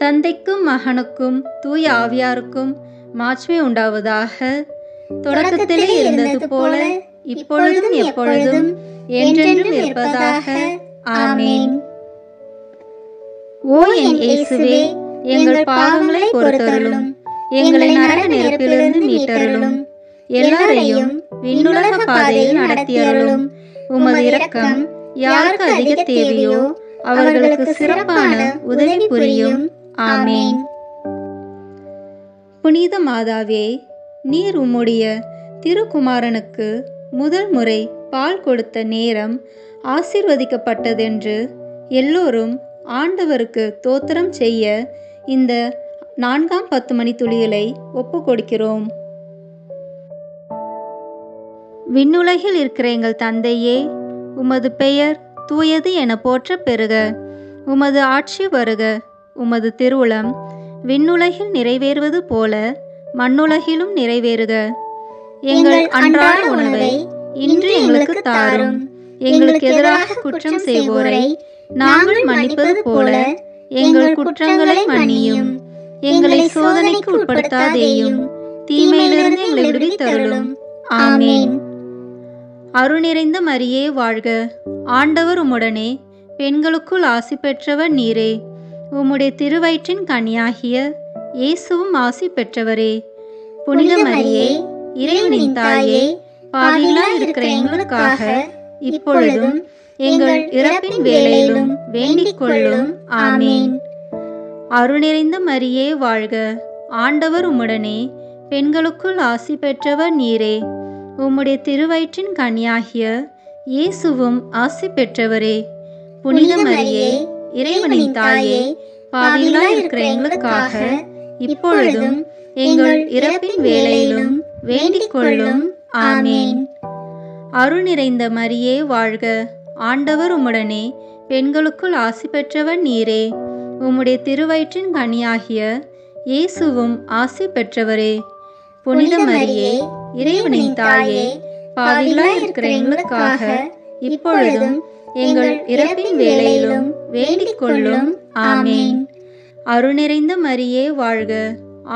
தந்தைக்கும் மகனுக்கும் தூய ஆவியாருக்கும் மாட்சிமை உண்டாவதாக. தொடக்கத்திலே இருந்தது போல இப்பொழுதும் எப்பொழுதும் என்றென்றும் இருப்பதாக. ஆமேன். ஓ என் இயேசுவே, எங்கள் பாவங்களை பொறுத்தருளும், எங்களை நரக நெருப்பிலிருந்து மீட்டருளும், எல்லாரையும் விண்ணுலக பாதையில் நடத்தியருளும். உமது இரக்கம் யாருக்கு அதிக தேவையோ அவர்களுக்கு சிறப்பான உதவி புரியும். ஆமேன். புனித மாதாவே, நீர் உம்முடைய திருக்குமாரனுக்கு முதல் முறை பால் கொடுத்த நேரம் ஆசீர்வதிக்கப்பட்டதென்று எல்லோரும் ஆண்டவருக்கு தோத்திரம் செய்ய இந்த 4ஆம் 10 மணி துளிகளை ஒப்பு கொடுக்கிறோம். விண்ணுலகில் இருக்கிற எங்கள் தந்தையே, உமது பெயர் தூயது என போற்ற பெறுக. உமது ஆட்சி வருக. உமது திருவுளம் விண்ணுலகில் நிறைவேறுவது போல மண்ணுலகிலும் நிறைவேறுக. எங்கள் அன்றாட உணவை இன்று எங்களுக்கு தாரும். எங்களுக்கு எதிராக குற்றம் செய்வோரை நாங்கள் மன்னிப்பது போல எங்கள் குற்றங்களை மன்னியும். எங்களை சோதனைக்கு உட்படுத்தாதேயும், தீமையிலிருந்து எங்களை விடுவித்தருளும். ஆமேன். அருள் நிறைந்த மரியே வாழ்க. ஆண்டவர் உம்முடனே, பெண்களுக்குள் ஆசி பெற்றவர் நீரே. உம்முடைய திருவயிற்றின் கனியாகிய இயேசுவும் ஆசி பெற்றவரே. புனித மரியே, இறைவனின் தாயே, பாவிகளாய் இருக்கிற எங்களுக்காக இப்பொழுதும் எங்கள் இறப்பின் வேளையிலும் வேண்டிக் கொள்ளும். ஆமேன். அருள் நிறைந்த மரியே வாழ்க. ஆண்டவர் உம்முடனே, பெண்களுக்குள் ஆசி பெற்றவர் நீரே. உம்முடைய திருவயிற்றின் கனியாகிய இயேசுவும் ஆசி பெற்றவரே. புனித மரியே, இறைவனின் தாயே, பாவிகளாய் இருக்கிற எங்களுக்காக இப்பொழுதும் எங்கள் இறப்பின் வேளையிலும் வேண்டிக் கொள்ளும். ஆமேன். அருள் நிறைந்த மரியே வாழ்க. ஆண்டவர் உம்முடனே, பெண்களுக்குள் ஆசி பெற்றவர் நீரே. உம்முடைய திருவயிற்றின் கனியாகிய இயேசுவும் ஆசி பெற்றவரே. புனித மரியே, இறைவனின் தாயே, பாவிகளாய் இருக்கிற எங்களுக்காக இப்பொழுதும் எங்கள் இறப்பின் வேளையிலும் வேண்டிக் கொள்ளும். ஆமேன். அருள்நிறைந்த மரியே வாழ்க.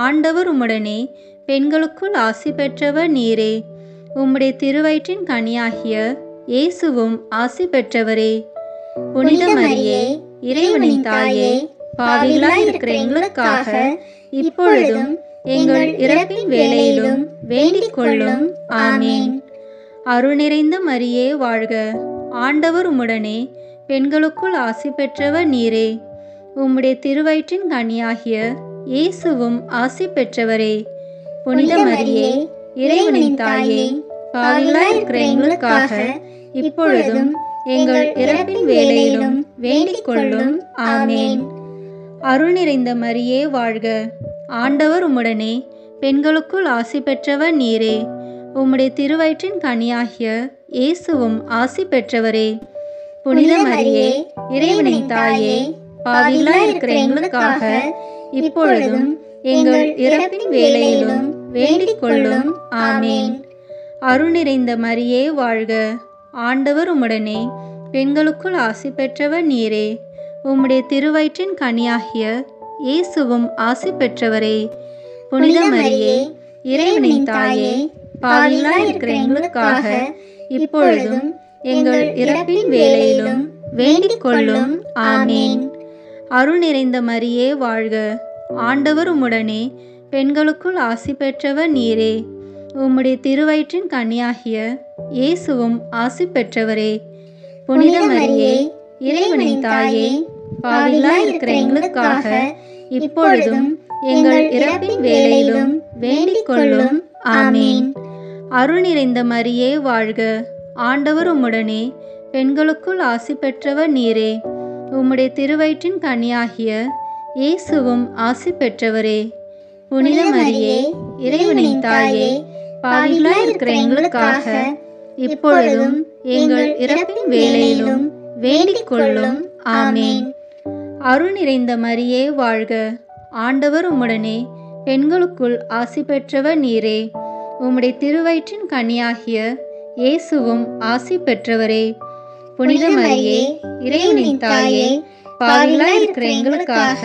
ஆண்டவர் உம்முடனே, பெண்களுக்குள் ஆசி பெற்றவர் நீரே. உம்முடைய திருவயிற்றின் கனியாகிய இயேசுவும் ஆசி பெற்றவரே. புனித மரியே, இறைவனின் தாயே, பாவிகளாய் இருக்கிற எங்களுக்காக இப்பொழுதும் எங்கள் இறப்பின் வேளையிலும் வேண்டிக் கொள்ளும். ஆமேன். அருள்நிறைந்த மரியே வாழ்க. ஆண்டவர் உம்முடனே, பெண்களுக்குள் ஆசி பெற்றவர் நீரே. உம்முடைய திருவயிற்றின் கனியாகிய இயேசுவும் ஆசி பெற்றவரே. புனித மரியே, இறைவனின் தாயே, பாவிகளாய் இருக்கிற எங்களுக்காக இப்பொழுதும் எங்கள் இறப்பின் வேளையிலும் வேண்டிக் கொள்ளும். ஆமேன். அருள் நிறைந்த மரியே வாழ்க. ஆண்டவர் உம்முடனே, பெண்களுக்குள் ஆசி பெற்றவர் நீரே. உம்முடைய திருவயிற்றின் கனியாகிய இயேசுவும் ஆசி பெற்றவரே. புனித மரியே, இறைவனின் தாயே, பாவிகளாய் இருக்கிற எங்களுக்காக இப்பொழுதும் எங்கள் இறப்பின் வேளையிலும் வேண்டிக் கொள்ளும். ஆமேன். அருள் நிறைந்த மரியே வாழ்க. ஆண்டவர் உம்முடனே, பெண்களுக்குள் ஆசி பெற்றவர் நீரே. உம்முடைய திருவயிற்றின் கனியாகிய இயேசுவும் ஆசி பெற்றவரே. புனித மரியே, இறைவனின் தாயே, பாவிகளாய் இருக்கிற எங்களுக்காக இப்பொழுதும் எங்கள் இறப்பின் வேளையிலும் வேண்டிக் கொள்ளும். ஆமேன். அருள் நிறைந்த மரியே வாழ்க. ஆண்டவர் உம்முடனே, பெண்களுக்குள் ஆசி பெற்றவர் நீரே. உம்முடைய திருவயிற்றின் கனியாகிய இயேசுவும் ஆசி பெற்றவரே. புனித மரியே, இறைவனின் தாயே, பாவிகளாய் இருக்கிற எங்களுக்காக இப்பொழுதும் எங்கள் இறப்பின் வேளையிலும் வேண்டிக் கொள்ளும். ஆமேன். அருள் நிறைந்த மரியே வாழ்க. ஆண்டவர் உம்முடனே, பெண்களுக்குள் ஆசி பெற்றவர் நீரே. உம்முடைய திருவயிற்றின் கனியாகிய இயேசுவும் ஆசி பெற்றவரே. புனித மரியே, இறைவனின் தாயே, பாவிகளாய் இருக்கிற எங்களுக்காக இப்பொழுதும் எங்கள் இறப்பின் வேளையிலும் வேண்டிக் கொள்ளும். ஆமேன். அருள் நிறைந்த மரியே வாழ்க. ஆண்டவர் உம்முடனே, பெண்களுக்குள் ஆசி பெற்றவர் நீரே. உம்முடைய திருவயிற்றின் கனியாகிய இயேசுவும் ஆசி பெற்றவரே. புனித மரியே, இறைவனின் தாயே, பாவிகளாய் இருக்கிற எங்களுக்காக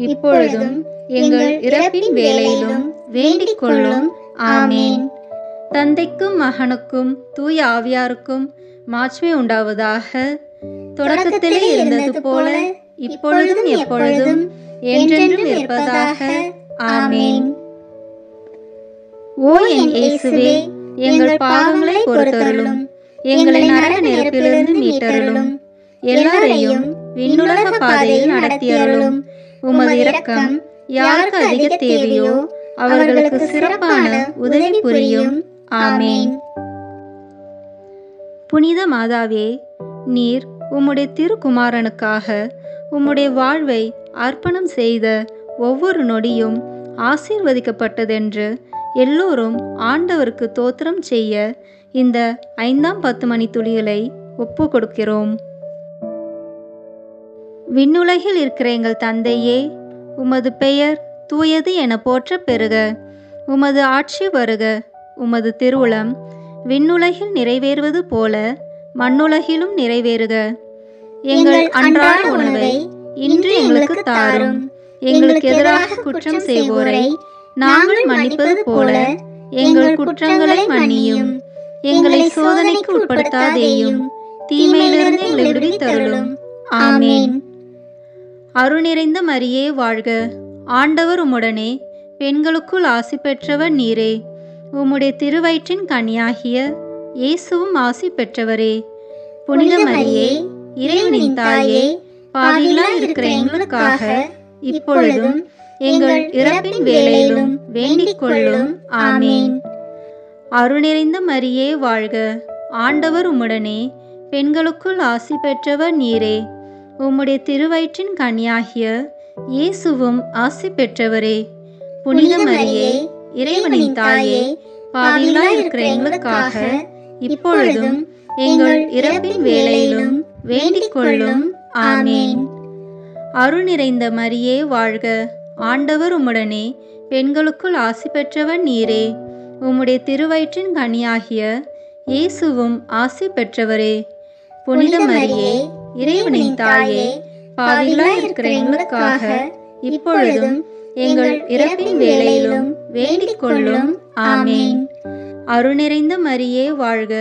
இப்பொழுதும் எங்கள் இறப்பின் வேளையிலும் வேண்டிக் கொள்ளும். ஆமேன். தந்தைக்கும் மகனுக்கும் தூய ஆவியாருக்கும் மாட்சிமை உண்டாவதாக. தொடக்கத்திலே இருந்தது போல இப்பொழுதும் எப்பொழுதும் என்றென்றும் இருப்பதாக. ஆமேன். ஓ என் இயேசுவே, எங்கள் பாவங்களை பொறுத்தருளும், எங்களை நரக நெருப்பிலிருந்து மீட்டருளும், எல்லாரையும் விண்ணுலக பாதையில் நடத்தியருளும். உமது இரக்கம் யாருக்கு அதிக தேவையோ அவர்களுக்கு சிறப்பான உதவி புரியும். ஆமேன். புனித மாதாவே, நீர் உம்முடைய திருக்குமாரனுக்காக உம்முடைய வாழ்வை அர்ப்பணம் செய்த ஒவ்வொரு நொடியும் ஆசீர்வதிக்கப்பட்டதென்று எல்லோரும் ஆண்டவருக்கு தோத்திரம் செய்ய இந்த 5ஆம் 10 மணி துளிகளை ஒப்பு கொடுக்கிறோம். விண்ணுலகில் இருக்கிற எங்கள் தந்தையே, உமது பெயர் தூயது என போற்ற பெறுக. உமது ஆட்சி வருக. உமது திருவுளம் விண்ணுலகில் நிறைவேறுவது போல மண்ணுலகிலும் நிறைவேறுக. எங்கள் அன்றாட உணவை இன்று எங்களுக்கு தாரும். எங்களுக்கு எதிராக குற்றம் செய்வோரை நாங்கள் மன்னிப்பது போல எங்கள் குற்றங்களை மன்னியும். எங்களை சோதனைக்கு உட்படுத்தாதேயும், தீமையிலிருந்து எங்களை விடுவித்தருளும். ஆமேன். அருள் நிறைந்த மரியே வாழ்க. ஆண்டவர் உம்முடனே, பெண்களுக்குள் ஆசி பெற்றவர் நீரே. உம்முடைய திருவயிற்றின் கனியாகிய இயேசுவும் ஆசி பெற்றவரே. புனித மரியே, இறைவனின் தாயே, பாவிகளாய் இருக்கிற எங்களுக்காக இப்பொழுதும் எங்கள் இறப்பின் வேளையிலும் வேண்டிக் கொள்ளும். ஆமேன். அருள் நிறைந்த மரியே வாழ்க. ஆண்டவர் உம்முடனே, பெண்களுக்குள் ஆசி பெற்றவர் நீரே. உம்முடைய திருவயிற்றின் கனியாகிய இயேசுவும் ஆசி பெற்றவரே. புனித மரியே, இறைவனின் தாயே, பாவிகளாய் இருக்கிற எங்களுக்காக இப்பொழுதும் எங்கள் இறப்பின் வேளையிலும் வேண்டிக் கொள்ளும். ஆமேன். அருள் நிறைந்த மரியே வாழ்க, ஆண்டவர் உம்முடனே, பெண்களுக்குள் ஆசி பெற்றவர் நீரே. உம்முடைய திருவயிற்றின் கனியாகிய இயேசுவும் ஆசி பெற்றவரே. புனித மரியே, இறைவனின் தாயே, பாவிகளாய் இருக்கிற எங்களுக்காக இப்பொழுதும் எங்கள் இறப்பின் வேளையிலும் வேண்டிக் கொள்ளும். ஆமேன். அருள் நிறைந்த மரியே வாழ்க,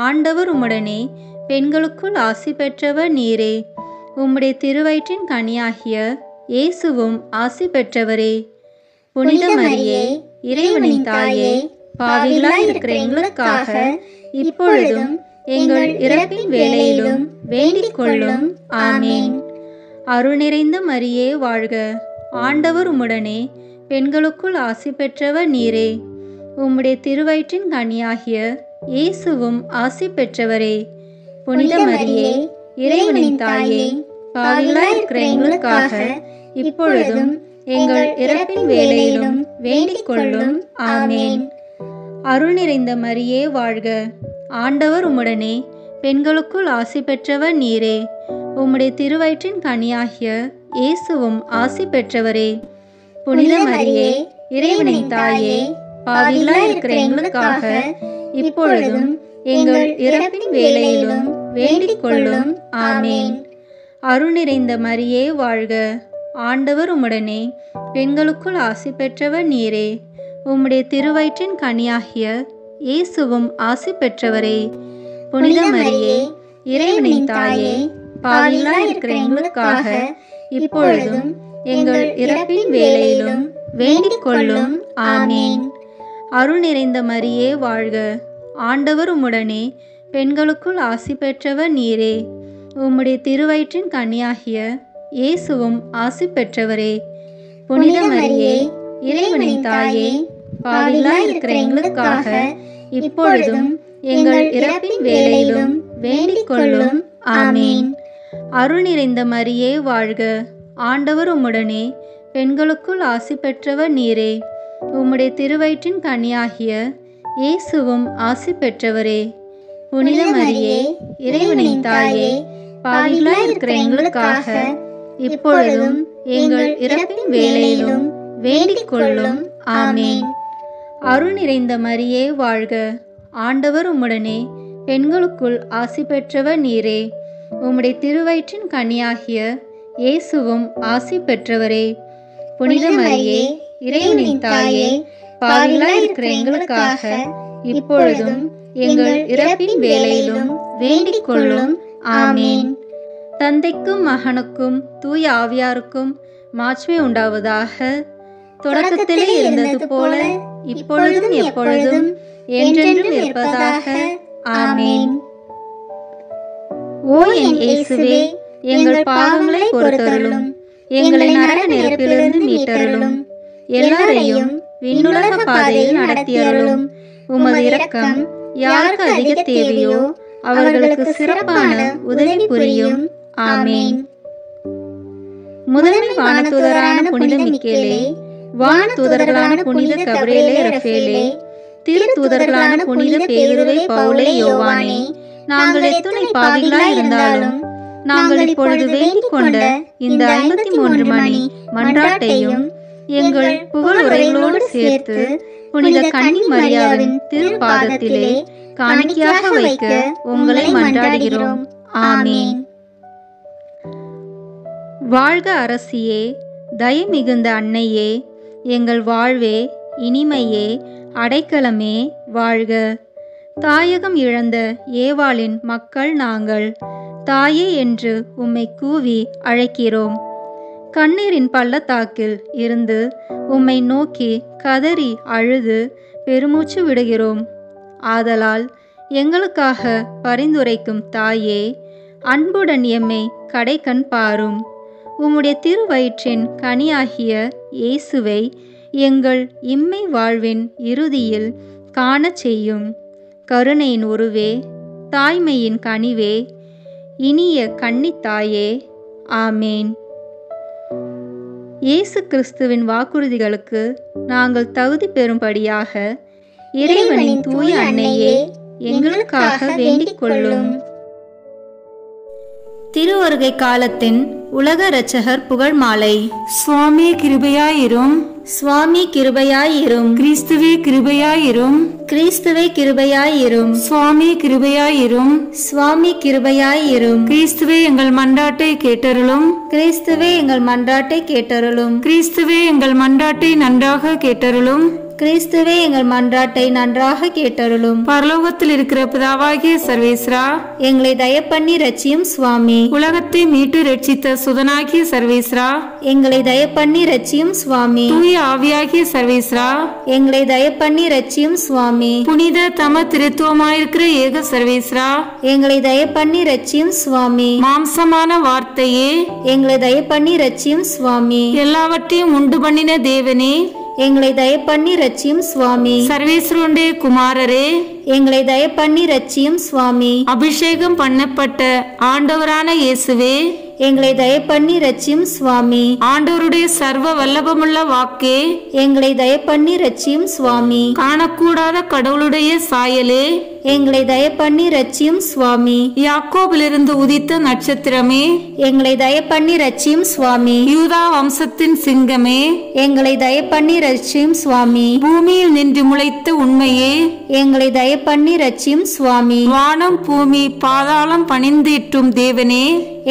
ஆண்டவர் உம்முடனே, பெண்களுக்குள் ஆசி பெற்றவர் நீரே. உம்முடைய திருவயிற்றின் கனியாகிய இயேசுவும் ஆசி பெற்றவரே. புனித மரியே, இறைவனின் தாயே, பாவிகளாய் இருக்கிற எங்களுக்காக இப்பொழுதும் எங்கள் இறப்பின் வேளையிலும் வேண்டிக் கொள்ளும். ஆமேன். அருள் நிறைந்த மரியே வாழ்க, ஆண்டவர் உம்முடனே, பெண்களுக்குள் ஆசி பெற்றவர் நீரே. உம்முடைய திருவயிற்றின் கனியாகிய இயேசுவும் ஆசி பெற்றவரே. புனித மரியே, இறைவனின் தாயே, பாவிகளாய் இருக்கிற எங்களுக்காக இப்பொழுதும் எங்கள் இறப்பின் வேளையிலும் வேண்டிக் கொள்ளும். ஆமேன். அருள் நிறைந்த மரியே வாழ்க, ஆண்டவர் உம்முடனே, பெண்களுக்குள் ஆசி பெற்றவர் நீரே. உம்முடைய திருவயிற்றின் கனியாகிய இயேசுவும் ஆசி பெற்றவரே. புனித மரியே, இறைவனின் தாயே, பாவிகளாய் இருக்கிற எங்களுக்காக இப்பொழுதும் எங்கள் இறப்பின் வேளையிலும் வேண்டிக் கொள்ளும். ஆமேன். அருள் நிறைந்த மரியே வாழ்க, ஆண்டவர் உம்முடனே, பெண்களுக்குள் ஆசி பெற்றவர் நீரே. உம்முடைய திருவயிற்றின் கனியாகிய இயேசுவும் ஆசி பெற்றவரே. புனித மரியே, இறைவனின் தாயே, பாவிகளாய் இருக்கிற எங்களுக்காக இப்பொழுதும் எங்கள் இறப்பின் வேளையிலும் வேண்டிக் கொள்ளும். ஆமேன். அருள் நிறைந்த மரியே வாழ்க, ஆண்டவர் உம்முடனே, பெண்களுக்குள் ஆசி பெற்றவர் நீரே. உம்முடைய திருவயிற்றின் கனியாகிய இயேசுவும் ஆசி பெற்றவரே. புனித மரியே, இறைவனின் தாயே, பாவிகளாய் இருக்கிற எங்களுக்காக இப்பொழுதும் எங்கள் இறப்பின் வேளையிலும் வேண்டிக் கொள்ளும். ஆமேன். அருள் நிறைந்த மரியே வாழ்க, ஆண்டவர் உம்முடனே, பெண்களுக்குள் ஆசி பெற்றவர் நீரே. உம்முடைய திருவயிற்றின் கனியாகிய இயேசுவும் ஆசி பெற்றவரே. புனித மரியே, இறைவனின் தாயே, பாவிகளாய் இருக்கிற எங்களுக்காக இப்பொழுதும் எங்கள் இறப்பின் வேளையிலும் வேண்டிக் கொள்ளும். ஆமேன். அருள் நிறைந்த மரியே வாழ்க, ஆண்டவர் உம்முடனே, பெண்களுக்குள் ஆசி பெற்றவர் நீரே. உம்முடைய திருவயிற்றின் கனியாகிய இயேசுவும் ஆசி பெற்றவரே. புனித மரியே, இறைவனின் தாயே, பாவிகளாய் இருக்கிற எங்களுக்காக இப்பொழுதும் எங்கள் இறப்பின் வேளையிலும் வேண்டிக் கொள்ளும். ஆமேன். தந்தைக்கும் மகனுக்கும் தூய ஆவியாருக்கும் மாட்சிமை உண்டாவதாக. தொடக்கத்திலே இருந்தது போல இப்பொழுதும் எப்பொழுதும் என்றென்றும் இருப்பதாக. ஆமேன். ஓ என் இயேசுவே, எங்கள் பாவங்களை பொறுத்தருளும், எங்களை நரக நெருப்பிலிருந்து மீட்டருளும், எல்லாரையும் விண்ணுலக பாதையில் நடத்தியருளும். உமது இரக்கம் யாருக்கு அதிக தேவையோ அவர்களுக்கு சிறப்பான உதவி புரியும். ஆமேன். முதன்மை வானதூதரான புனித மிக்கேலே, வானதூதர்களான புனித கபிரியேலே ரஃபேலே, திரு தூதர்களான புனித பேதுருவே, பவுலே, யோவானே, நாங்கள் எத்துணை பாவிகளாய் இருந்தாலும் நாங்கள் இப்பொழுது வேண்டிக் கொண்ட இந்த 53 மணி மன்றாட்டையும் எங்கள் புகழுரைகளோடு சேர்த்து புனித கன்னி மரியாவின் திருப்பாதத்திலே காணிக்கையாக வைக்க உங்களை மன்றாடுகிறோம். ஆமேன். வாழ்க அரசியே, தயை மிகுந்த அன்னையே, எங்கள் வாழ்வே, இனிமையே, அடைக்கலமே, வாழ்க. தாயகம் இழந்த ஏவாளின் மக்கள் நாங்கள், தாயே என்று உம்மை கூவி அழைக்கிறோம். கண்ணீரின் பள்ளத்தாக்கில் இருந்து உம்மை நோக்கி கதறி அழுது பெருமூச்சு விடுகிறோம். ஆதலால் எங்களுக்காக பரிந்துரைக்கும் தாயே, அன்புடன் எம்மை கடைக்கண் பாரும். உம்முடைய திருவயிற்றின் கனியாகிய இயேசுவை எங்கள் இம்மை வாழ்வின் இறுதியில் காணச் செய்யும். கருணையின் உருவே, தாய்மையின் கனிவே, இனிய கன்னித்தாயே. ஆமேன். இயேசு கிறிஸ்துவின் வாக்குறுதிகளுக்கு நாங்கள் தகுதி பெறும்படியாக இறைவனின் தூய அன்னையே, எங்களுக்காக வேண்டிக் கொள்ளும். திருவருகை காலத்தின் உலக இரட்சகர் புகழ் மாலை. சுவாமி கிருபையாயிரும். சுவாமி கிருபையாயிரும். கிறிஸ்துவே கிருபையாயிரும். கிறிஸ்துவே கிருபையாயிரும். சுவாமி கிருபையாயிரும். சுவாமி கிருபையாயிரும். கிறிஸ்துவே எங்கள் மன்றாட்டை கேட்டருளும். கிறிஸ்துவே எங்கள் மன்றாட்டை கேட்டருளும். கிறிஸ்துவே எங்கள் மன்றாட்டை நன்றாக கேட்டருளும். கிறிஸ்துவே எங்கள் மன்றாட்டை நன்றாக கேட்டருளும். பரலோகத்தில் இருக்கிற பிதாவாகிய சர்வேஸ்வரா, எங்களை தயப்பண்ணி ரட்சியும் சுவாமி. உலகத்தை மீட்டு ரட்சித்த சுதனாகிய சர்வேஸ்வரா, எங்களை தயப்பண்ணி ரட்சியும் சுவாமி. தூய ஆவியாகிய சர்வேஸ்வரா, எங்களை தயப்பண்ணி ரட்சியும் சுவாமி. புனித தம திருத்துவமாயிருக்கிற ஏக சர்வேஸ்வரா, எங்களை தயப்பண்ணி ரட்சியும் சுவாமி. மாம்சமான வார்த்தையே, எங்களை தயப்பண்ணி ரட்சியும் சுவாமி. எல்லாவற்றையும் உண்டு பண்ணின தேவனே, எங்களை தயப்பண்ணி ரட்சியும் சுவாமி. சர்வேஸ்வருடைய குமாரரே, எங்களை தயப்பண்ணி ரட்சியும் சுவாமி. அபிஷேகம் பண்ணப்பட்ட ஆண்டவரான இயேசுவே, எங்களை தயப்பண்ணி ரட்சியும் சுவாமி. ஆண்டவருடைய சர்வ வல்லபமுள்ள வாக்கே, எங்களை தயப்பண்ணி ரட்சியும் சுவாமி. காணக்கூடாத கடவுளுடைய சாயலே, எங்களை தயப்பண்ணி ரட்சியும் சுவாமி. யாக்கோபிலிருந்து உதித்த நட்சத்திரமே, எங்களை தயப்பண்ணி ரட்சியும் சுவாமி. யூதா வம்சத்தின் சிங்கமே, எங்களை தயப்பண்ணி ரட்சியும் சுவாமி. பூமியில் நின்று முளைத்த உண்மையே, எங்களை தயப்பண்ணி ரட்சியும் சுவாமி. வானம் பூமி பாதாளம் பணிந்திட்டும் தேவனே,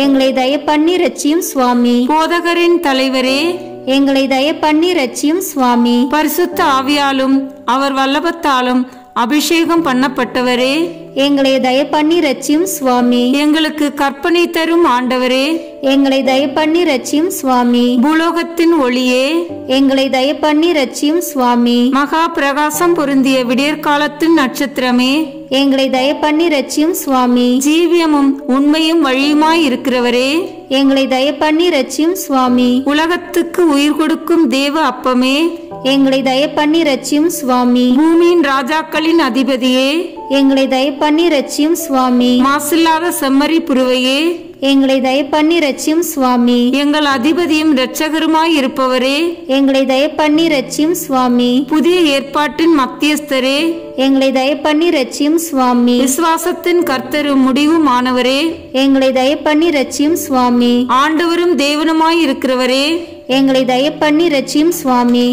எங்களை தயப்பண்ணி ரட்சியும் சுவாமி. போதகரின் தலைவரே, எங்களை தயப்பண்ணி ரட்சியும் சுவாமி. பரிசுத்த ஆவியாலும் அவர் வல்லபத்தாலும் அபிஷேகம் பண்ணப்பட்டவரே, எங்களை தயப்பண்ணி ரட்சியும் சுவாமி. எங்களுக்கு கற்பனை தரும் ஆண்டவரே, எங்களை தயப்பண்ணி ரட்சியும் சுவாமி. பூலோகத்தின் ஒளியே, எங்களை தயப்பண்ணி ரட்சியும் சுவாமி. மகா பிரகாசம் பொருந்திய விடியற்காலத்தின் நட்சத்திரமே, எங்களை தயப்பண்ணி ரட்சியும் சுவாமி. ஜீவியமும் உண்மையும் வழியுமாய் இருக்கிறவரே, எங்களை தயப்பண்ணி ரட்சியும் சுவாமி. உலகத்துக்கு உயிர் கொடுக்கும் தேவ அப்பமே, எங்களை தயப்பண்ணி ரட்சியும் சுவாமி. பூமியின் ராஜாக்களின் அதிபதியே, எங்களை தயப்பண்ணி ரட்சியும் சுவாமி. மாசில்லாத செம்மறி புருவையே, எங்களை தயப்பண்ணி ரட்சியும் சுவாமி. எங்கள் அதிபதியும் இரட்சகருமாய் இருப்பவரே, எங்களை தயப்பண்ணி ரட்சியும் சுவாமி. புதிய ஏற்பாட்டின் மத்தியஸ்தரே, எங்களை தயப்பண்ணி ரட்சியும் சுவாமி. விசுவாசத்தின் கர்த்தரும் முடிவுமானவரே, எங்களை தயப்பண்ணி ரட்சியும் சுவாமி. ஆண்டவரும் தேவனுமாய் இருக்கிறவரே, எங்களை தயப்பண்ணி ரட்சியும் சுவாமி.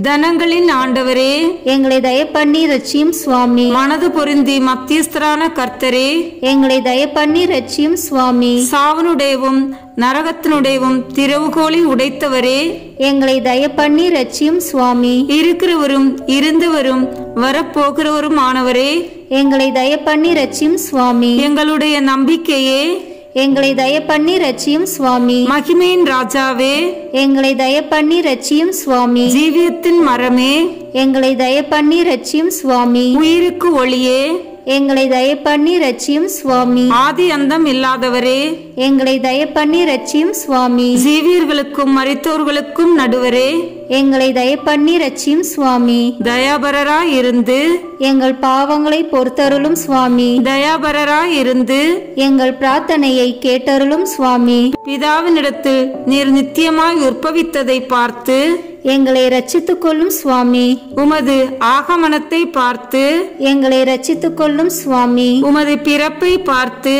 தனங்களின் ஆண்டவரே, எங்களை தயப்பண்ணி ரட்சியும் சுவாமி. மனது பொருந்தி மத்தியஸ்தரான கர்த்தரே, எங்களை தயப்பண்ணி ரட்சியும் சுவாமி. சாவனுடையவும் நரகத்தினுடையவும் திறவுகோலை உடைத்தவரே, எங்களை தயப்பண்ணி ரட்சியும் சுவாமி. இருக்கிறவரும் இருந்தவரும் வரப்போகிறவரும் ஆனவரே, எங்களை தயப்பண்ணி ரட்சியும் சுவாமி. எங்களுடைய நம்பிக்கையே, எங்களை தயப்பண்ணி ரட்சியும் சுவாமி. மகிமையின் ராஜாவே, எங்களை தயப்பண்ணி ரட்சியும் சுவாமி. ஜீவியத்தின் மரமே, எங்களை தயப்பண்ணி ரட்சியும் சுவாமி. உயிருக்கு ஒளியே, எங்களை தயப்பண்ணி ரட்சியும் சுவாமி. ஆதி அந்தம் இல்லாதவரே, எங்களை தயப்பண்ணி ரட்சியும் சுவாமி. ஜீவியர்களுக்கும் மரித்தோர்களுக்கும் நடுவரே, எங்களை தயப்பண்ணி ரட்சியும் சுவாமி. தயாபரராய் இருந்து எங்கள் பாவங்களை பொறுத்தருளும் சுவாமி. தயாபரராய் இருந்து எங்கள் பிரார்த்தனையை கேட்டருளும் சுவாமி. பிதாவினிடத்தில் நீர் நித்தியமாய் உற்பவித்ததை பார்த்து எங்களை ரட்சித்துக் கொள்ளும் சுவாமி. உமது ஆகமனத்தை பார்த்து எங்களை ரட்சித்துக் கொள்ளும் சுவாமி. உமது பிறப்பை பார்த்து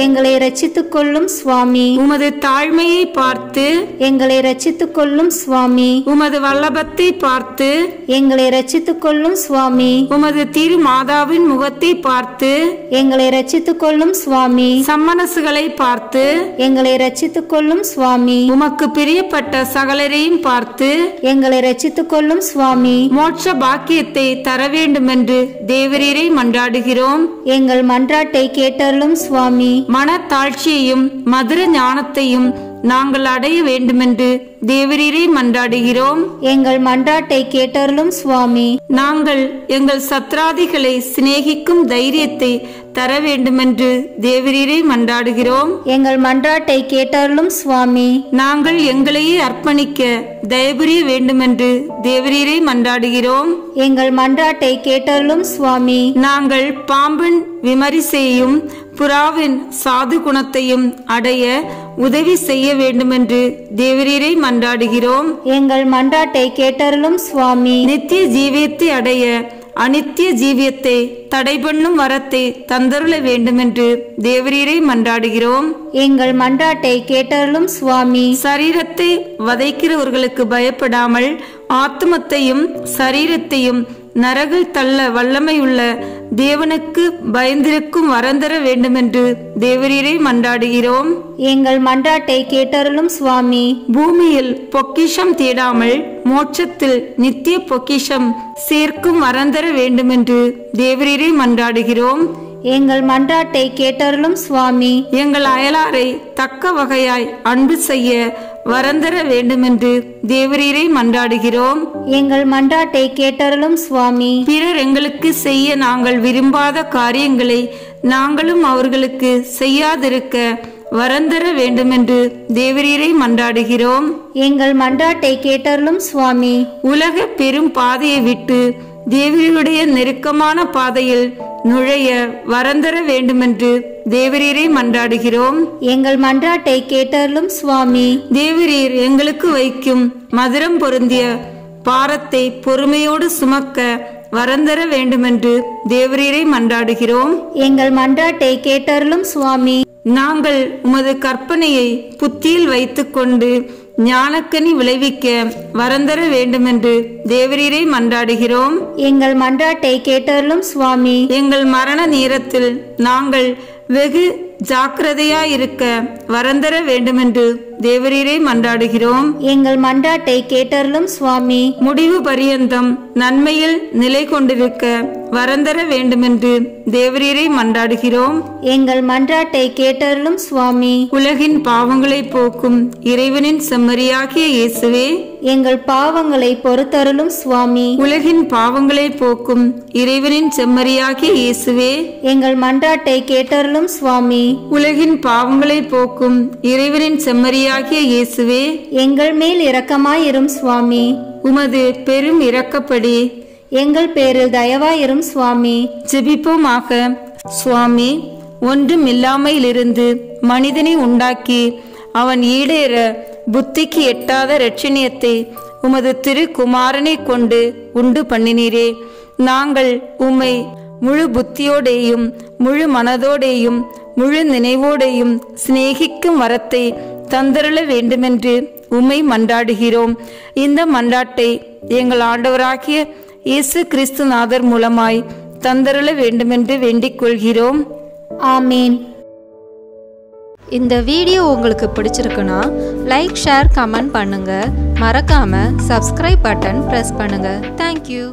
எங்களை ரட்சித்துக் கொள்ளும் சுவாமி. உமது தாழ்மையை பார்த்து எங்களை ரட்சித்துக் கொள்ளும் சுவாமி. உமது வல்லபத்தை பார்த்து எங்களை ரட்சித்துக் கொள்ளும் சுவாமி. உமது திரு மாதாவின் முகத்தை பார்த்து எங்களை ரட்சித்துக் கொள்ளும் சுவாமி. சம்மனசுகளை பார்த்து எங்களை ரட்சித்துக் கொள்ளும் சுவாமி. உமக்கு பிரியப்பட்ட சகலரையும் பார்த்து எங்களை ரட்சித்துக் கொள்ளும் சுவாமி. மோட்ச பாக்கியத்தை தர வேண்டும் என்று தேவரீரை மன்றாடுகிறோம். எங்கள் மன்றாட்டை கேட்டருளும் சுவாமி. மனத்தாழ்ச்சியையும் மதுர ஞானத்தையும் நாங்கள் அடைய வேண்டுமென்று தேவரீரை மன்றாடுகிறோம். எங்கள் மன்றாட்டை கேட்டருளும் சுவாமி. நாங்கள் எங்கள் சத்ராதிகளை சிநேகிக்கும் தைரியத்தை தர வேண்டுமென்று தேவரீரை மன்றாடுகிறோம். எங்கள் மன்றாட்டை கேட்டருளும் சுவாமி. நாங்கள் எங்களையே அர்ப்பணிக்க தயபுரிய வேண்டுமென்று தேவரீரை மன்றாடுகிறோம். எங்கள் மன்றாட்டை கேட்டருளும் சுவாமி. நாங்கள் பாம்பின் விமரிசையும் புறாவின் சாது குணத்தையும் அடைய உதவி செய்ய வேண்டுமென்று தேவரீரை மன்றாடுகிறோம். எங்கள் மன்றாட்டை கேட்டருளும் சுவாமி. நித்திய ஜீவியத்தை அடைய அனித்திய ஜீவியத்தை தடை பண்ணும் வரத்தை தந்தருள வேண்டுமென்று தேவரீரை மன்றாடுகிறோம். எங்கள் மன்றாட்டை கேட்டருளும் சுவாமி. சரீரத்தை வதைக்கிறவர்களுக்கு பயப்படாமல் ஆத்மத்தையும் சரீரத்தையும் நரகில் தள்ள வல்லமையுள்ள தேவனுக்கு பயந்திருக்கும் வரந்தர வேண்டுமென்று தேவரீரை மன்றாடுகிறோம். எங்கள் மன்றாட்டை கேட்டருளும் சுவாமி. பூமியில் பொக்கிஷம் தேடாமல் மோட்சத்தில் நித்திய பொக்கிஷம் சேர்க்கும் வரந்தர வேண்டுமென்று தேவரீரை மன்றாடுகிறோம். எங்கள் மன்றாட்டை கேட்டருளும் சுவாமி. எங்கள் அயலாரை தக்க வகையாய் அன்பு செய்ய வரந்தர வேண்டுமென்று தேவரீரை மன்றாடுகிறோம். எங்கள் மன்றாட்டை கேட்டருளும் சுவாமி. பிறர் எங்களுக்கு செய்ய நாங்கள் விரும்பாத காரியங்களை நாங்களும் அவர்களுக்கு செய்யாதிருக்க வரந்தர வேண்டுமென்று தேவரீரை மன்றாடுகிறோம். எங்கள் மன்றாட்டை கேட்டருளும் சுவாமி. உலக பெரும் பாதையை விட்டு தேவரீருடைய நெருக்கமான பாதையில் நுழைய வரந்தர வேண்டுமென்று தேவரீரை மன்றாடுகிறோம். எங்கள் மன்றாட்டை கேட்டருளும் சுவாமி. தேவரீர் எங்களுக்கு வைக்கும் மதுரம் பொருந்திய பாரத்தை பொறுமையோடு சுமக்க வரந்தர வேண்டுமென்று தேவரீரை மன்றாடுகிறோம். எங்கள் மன்றாட்டை கேட்டருளும் சுவாமி. நாங்கள் உமது கற்பனையை புத்தியில் வைத்துக்கொண்டு ஞானக்கனி விளைவிக்க வரந்தர வேண்டுமென்று தேவரீரை மன்றாடுகிறோம். எங்கள் மன்றாட்டை கேட்டருளும் சுவாமி. எங்கள் மரண நேரத்தில் நாங்கள் வெகு ஜாக்கிரதையாயிருக்க வரந்தர வேண்டுமென்று தேவரீரை மன்றாடுகிறோம். எங்கள் மன்றாட்டை கேட்டருளும் சுவாமி. முடிவு பரியந்தம் நன்மையில் நிலை கொண்டிருக்க வரந்தர வேண்டுமென்று தேவரீரை மன்றாடுகிறோம். எங்கள் மன்றாட்டை கேட்டருளும் சுவாமி. உலகின் பாவங்களை போக்கும் இறைவனின் செம்மறியாகிய இயேசுவே, எங்கள் பாவங்களை பொறுத்தருளும் சுவாமி. உலகின் பாவங்களை போக்கும் இறைவனின் செம்மறியாகிய இயேசுவே, எங்கள் மன்றாட்டை கேட்டருளும் சுவாமி. உலகின் பாவங்களை போக்கும் இறைவனின் செம்மறியாகிய இயேசுவே, எங்கள் மேல் இரக்கமாயிரும் சுவாமி. உமது பெரும் இரக்கப்படி எங்கள் பேரில் தயவாயிரும் சுவாமி. ஜெபிப்போமாக. சுவாமி, ஒன்றும் இல்லாமையிலிருந்து மனிதனை உண்டாக்கி அவன் ஈடேற புத்திக்கு எட்டாத இரட்சணியத்தை உமது திருக்குமாரனை கொண்டு உண்டு பண்ணினீரே. நாங்கள் உம்மை முழு புத்தியோடேயும் முழு மனதோடேயும் முழு நினைவோடையும் சிநேகிக்கும் வரத்தை தந்தருள வேண்டுமென்று உம்மை மன்றாடுகிறோம். இந்த மன்றாட்டை எங்கள் ஆண்டவராகிய இயேசு கிறிஸ்துநாதர் மூலமாய் தந்தருள வேண்டுமென்று வேண்டிக் கொள்கிறோம். ஆமீன். இந்த வீடியோ உங்களுக்கு பிடிச்சிருக்குன்னா லைக், ஷேர், கமெண்ட் பண்ணுங்க. மறக்காம சப்ஸ்கிரைப் பட்டன் பிரஸ் பண்ணுங்க. தேங்க்யூ.